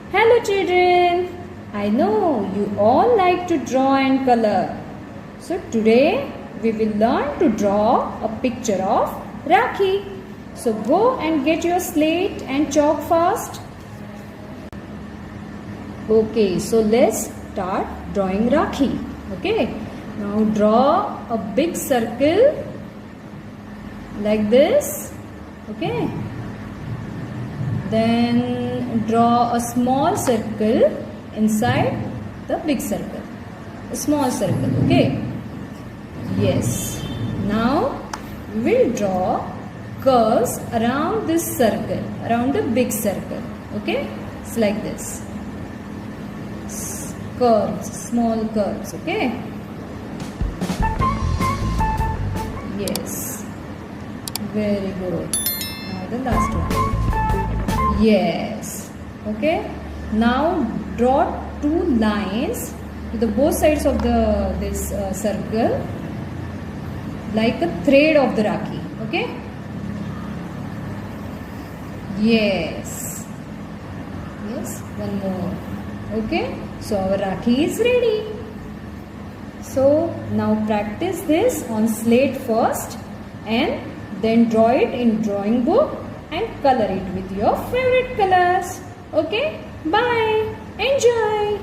Hello children, I know you all like to draw and color. So today we will learn to draw a picture of Rakhi. So go and get your slate and chalk fast. Okay, so let's start drawing Rakhi. Okay, now draw a big circle like this. Okay. Then draw a small circle inside the big circle. A small circle, okay? Yes. Now we will draw curves around this circle, around the big circle, okay? It's like this. Curves, small curves, okay? Yes. Very good. Now the last one. Yes. Okay. Now draw two lines to the both sides of this circle like a thread of the Rakhi. Okay. Yes. Yes. One more. Okay. So our Rakhi is ready. So now practice this on slate first and then draw it in drawing book and color it with your favorite colors. Okay, bye. Enjoy.